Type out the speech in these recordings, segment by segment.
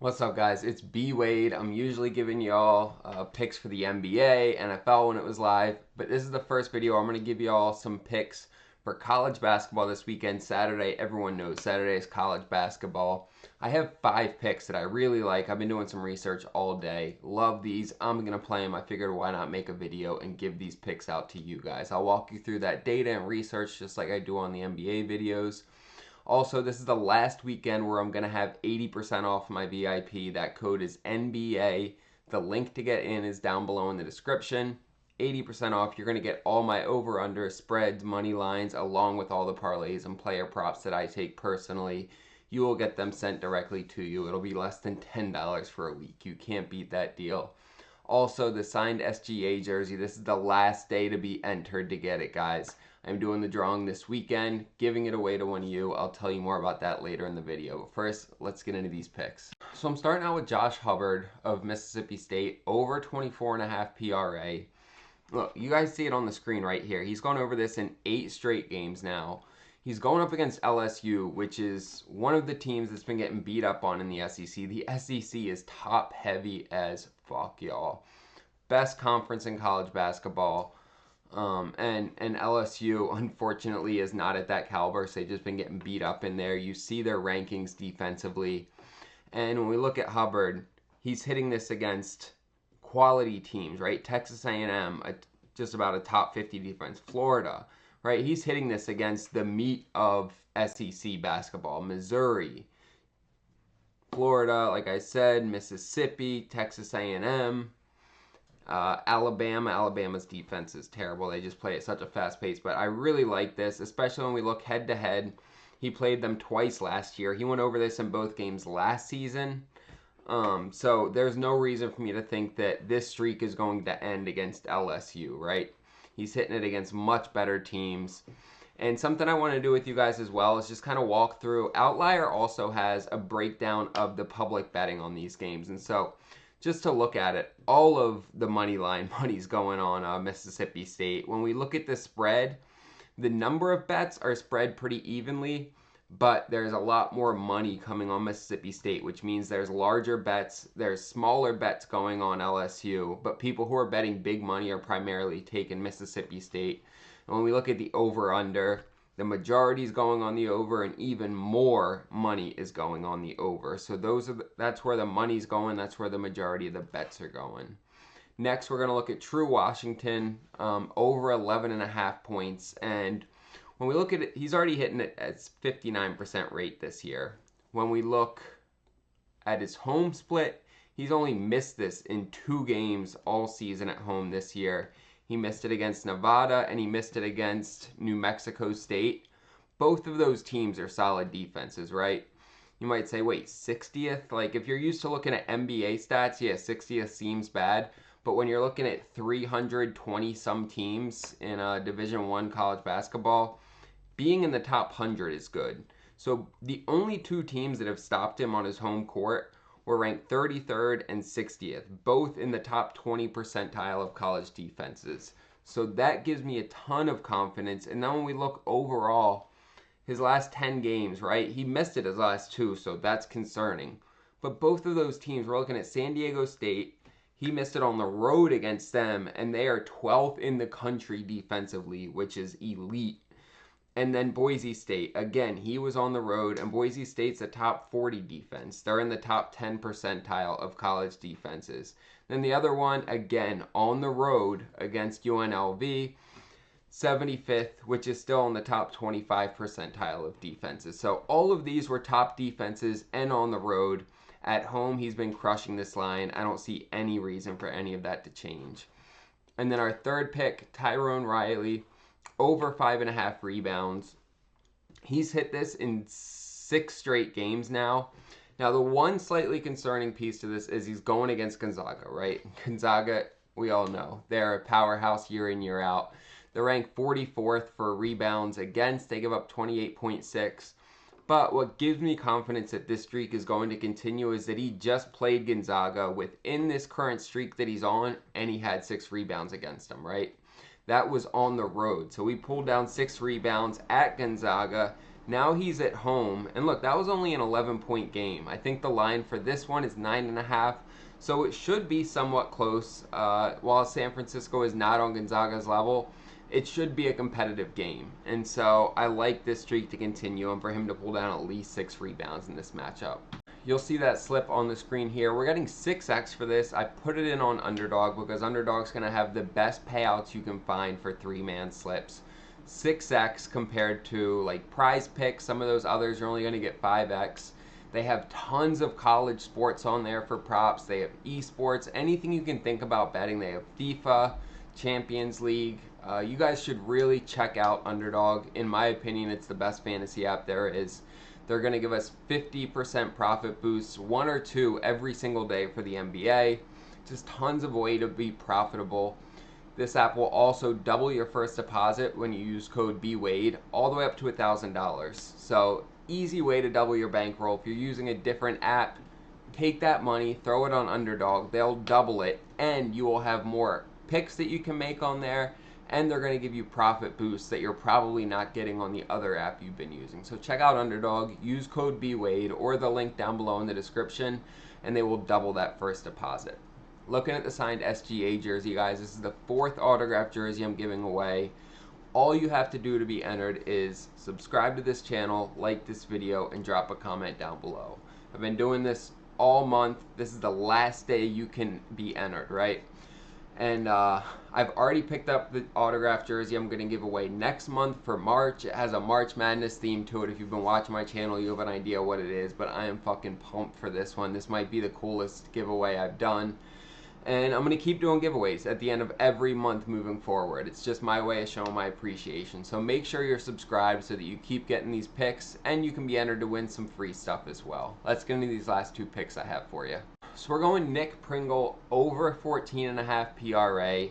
What's up, guys? It's B Wade. I'm usually giving y'all picks for the NBA, NFL when it was live, but this is the first video. I'm going to give y'all some picks for college basketball this weekend. Saturday, everyone knows Saturday is college basketball. I have 5 picks that I really like. I've been doing some research all day. Love these. I'm going to play them. I figured why not make a video and give these picks out to you guys. I'll walk you through that data and research just like I do on the NBA videos. Also, this is the last weekend where I'm going to have 80% off my VIP. That code is NBA. The link to get in is down below in the description. 80% off. You're going to get all my over-under spreads, money lines, along with all the parlays and player props that I take personally. You will get them sent directly to you. It'll be less than $10 for a week. You can't beat that deal. Also, the signed SGA jersey. This is the last day to be entered to get it, guys. I'm doing the drawing this weekend, giving it away to one of you. I'll tell you more about that later in the video. But first, let's get into these picks. So I'm starting out with Josh Hubbard of Mississippi State, over 24.5 PRA. Look, you guys see it on the screen right here. He's gone over this in 8 straight games now. He's going up against LSU, which is one of the teams that's been getting beat up on in the SEC. The SEC is top heavy as fuck, y'all. Best conference in college basketball. And LSU, unfortunately, is not at that caliber, so they've just been getting beat up in there. You see their rankings defensively. And when we look at Hubbard, he's hitting this against quality teams, right? Texas A&M, just about a top 50 defense. Florida, right? He's hitting this against the meat of SEC basketball. Missouri, Florida, like I said, Mississippi, Texas A&M. Alabama's defense is terrible. They just play at such a fast pace, but I really like this, especially when we look head to head. He played them twice last year. He went over this in both games last season. So there's no reason for me to think that this streak is going to end against LSU, right? He's hitting it against much better teams. And something I want to do with you guys as well is just kind of walk through. Outlier also has a breakdown of the public betting on these games. And so just to look at it, all of the money line money's going on Mississippi State. When we look at the spread, the number of bets are spread pretty evenly, but there's a lot more money coming on Mississippi State, which means there's larger bets, there's smaller bets going on LSU, but people who are betting big money are primarily taking Mississippi State. And when we look at the over-under, the majority is going on the over, and even more money is going on the over. So that's where the money's going. That's where the majority of the bets are going. Next, we're going to look at Tru Washington, over 11.5 points. And when we look at it, he's already hitting it at 59% rate this year. When we look at his home split, he's only missed this in 2 games all season at home this year. He missed it against Nevada, and he missed it against New Mexico State. Both of those teams are solid defenses, right? You might say, wait, 60th? Like, if you're used to looking at NBA stats, yeah, 60th seems bad. But when you're looking at 320-some teams in Division I college basketball, being in the top 100 is good. So the only 2 teams that have stopped him on his home court were ranked 33rd and 60th, both in the top 20 percentile of college defenses. So that gives me a ton of confidence. And then when we look overall, his last 10 games, right? He missed it his last 2, so that's concerning. But both of those teams, we're looking at San Diego State. He missed it on the road against them, and they are 12th in the country defensively, which is elite. And then Boise State, again, he was on the road, and Boise State's a top 40 defense. They're in the top 10 percentile of college defenses. Then the other one, again, on the road against UNLV, 75th, which is still in the top 25 percentile of defenses. So all of these were top defenses and on the road. At home, he's been crushing this line. I don't see any reason for any of that to change. And then our third pick, Tyrone Riley, over 5.5 rebounds. He's hit this in 6 straight games now. Now, the one slightly concerning piece to this is he's going against Gonzaga, right? Gonzaga, we all know, they're a powerhouse year in, year out. They're ranked 44th for rebounds against. They give up 28.6. But what gives me confidence that this streak is going to continue is that he just played Gonzaga within this current streak that he's on, and he had 6 rebounds against them, right? That was on the road. So we pulled down 6 rebounds at Gonzaga. Now he's at home, and look, that was only an 11-point game. I think the line for this one is 9.5, so it should be somewhat close. While San Francisco is not on Gonzaga's level, it should be a competitive game, and so I like this streak to continue and for him to pull down at least 6 rebounds in this matchup. You'll see that slip on the screen here. We're getting 6x for this. I put it in on Underdog because Underdog's going to have the best payouts you can find for 3-man slips. 6x compared to like PrizePicks. Some of those others you're only going to get 5x. They have tons of college sports on there for props. They have esports, anything you can think about betting. They have FIFA, Champions League. You guys should really check out Underdog. In my opinion, it's the best fantasy app there is. They're going to give us 50% profit boosts, 1 or 2 every single day for the NBA. Just tons of way to be profitable. This app will also double your first deposit when you use code BWADE all the way up to $1,000. So easy way to double your bankroll. If you're using a different app, take that money, throw it on Underdog. They'll double it, and you will have more picks that you can make on there, and they're going to give you profit boosts that you're probably not getting on the other app you've been using. So check out Underdog, use code BWADE or the link down below in the description, and they will double that first deposit. Looking at the signed SGA jersey, guys, this is the 4th autographed jersey I'm giving away. All you have to do to be entered is subscribe to this channel, like this video, and drop a comment down below. I've been doing this all month. This is the last day you can be entered, right? And I've already picked up the autographed jersey I'm going to give away next month for March. It has a March Madness theme to it. If you've been watching my channel, you have an idea what it is, but I am fucking pumped for this one. This might be the coolest giveaway I've done. And I'm going to keep doing giveaways at the end of every month moving forward. It's just my way of showing my appreciation. So make sure you're subscribed so that you keep getting these picks, and you can be entered to win some free stuff as well. Let's get into these last 2 picks I have for you. So we're going Nick Pringle over 14.5 PRA.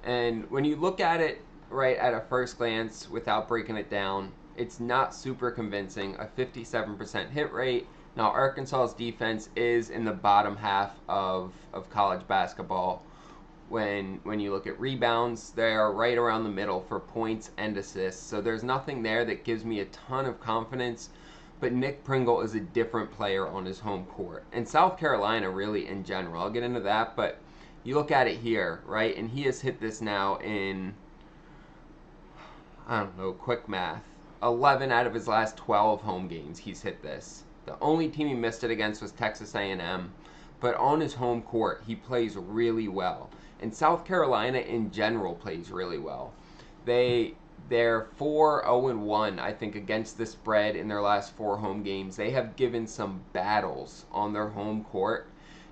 And when you look at it right at a first glance without breaking it down, it's not super convincing. A 57% hit rate. Now, Arkansas's defense is in the bottom half of college basketball. When you look at rebounds, they are right around the middle for points and assists. So there's nothing there that gives me a ton of confidence. But Nick Pringle is a different player on his home court. And South Carolina, really, in general. I'll get into that, but you look at it here, right? And he has hit this now in, I don't know, quick math. 11 out of his last 12 home games, he's hit this. The only team he missed it against was Texas A&M, but on his home court, he plays really well. And South Carolina, in general, plays really well. They're 4-0-1, I think, against the spread in their last 4 home games. They have given some battles on their home court,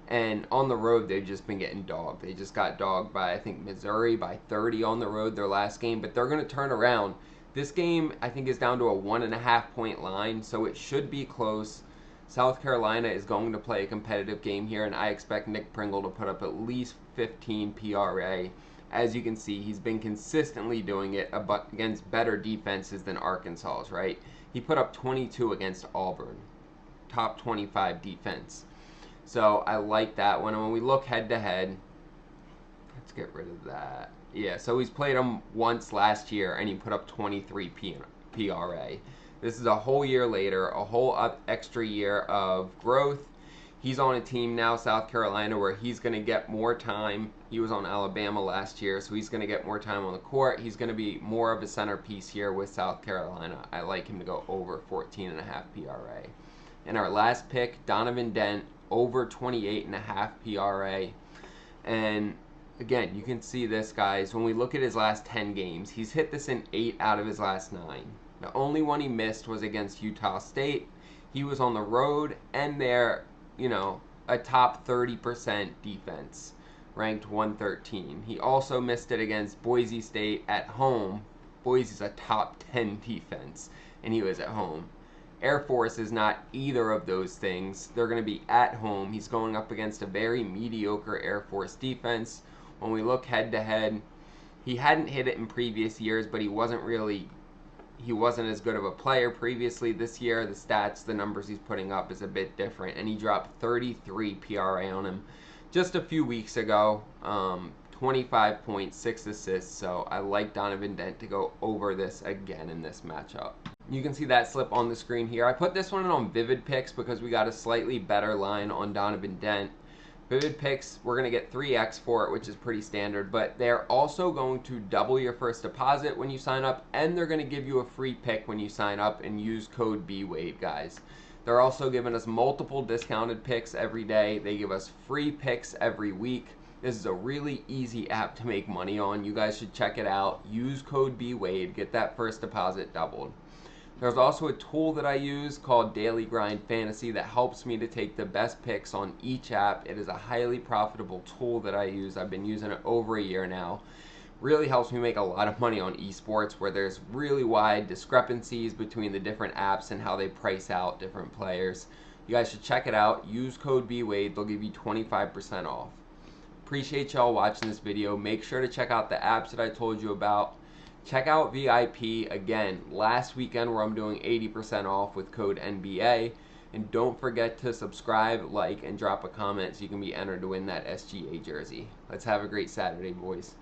and on the road, they've just been getting dogged. They just got dogged by, I think, Missouri by 30 on the road their last game, but they're going to turn around. This game, I think, is down to a 1.5-point line, so it should be close. South Carolina is going to play a competitive game here, and I expect Nick Pringle to put up at least 15 PRA. As you can see, he's been consistently doing it against better defenses than Arkansas's, right? He put up 22 against Auburn, top 25 defense. So I like that one. And when we look head-to-head, let's get rid of that. Yeah, so he's played him once last year, and he put up 23 PRA. This is a whole year later, a whole extra year of growth. He's on a team now, South Carolina, where he's going to get more time. He was on Alabama last year, so he's going to get more time on the court. He's going to be more of a centerpiece here with South Carolina. I like him to go over 14.5 PRA. And our last pick, Donovan Dent, over 28.5 PRA. And again, you can see this, guys. When we look at his last 10 games, he's hit this in 8 out of his last 9. The only one he missed was against Utah State. He was on the road, and they're, you know, a top 30% defense, ranked 113. He also missed it against Boise State at home. Boise's a top 10 defense, and he was at home. Air Force is not either of those things. They're going to be at home. He's going up against a very mediocre Air Force defense. When we look head-to-head, he hadn't hit it in previous years, but he wasn't as good of a player previously. This year, the stats, the numbers he's putting up is a bit different, and he dropped 33 PRA on him just a few weeks ago. 25 points, 6 assists, so I like Donovan Dent to go over this again in this matchup. You can see that slip on the screen here. I put this one on Vivid Picks because we got a slightly better line on Donovan Dent. Vivid Picks, we're going to get 3x for it, which is pretty standard, but they're also going to double your first deposit when you sign up, and they're going to give you a free pick when you sign up and use code BWAVE, guys. They're also giving us multiple discounted picks every day. They give us free picks every week. This is a really easy app to make money on. You guys should check it out. Use code BWAVE, get that first deposit doubled. There's also a tool that I use called Daily Grind Fantasy that helps me to take the best picks on each app. It is a highly profitable tool that I use. I've been using it over a year now. Really helps me make a lot of money on esports where there's really wide discrepancies between the different apps and how they price out different players. You guys should check it out. Use code BWADE. They'll give you 25% off. Appreciate y'all watching this video. Make sure to check out the apps that I told you about. Check out VIP again last weekend where I'm doing 80% off with code NBA. And don't forget to subscribe, like, and drop a comment so you can be entered to win that SGA jersey. Let's have a great Saturday, boys.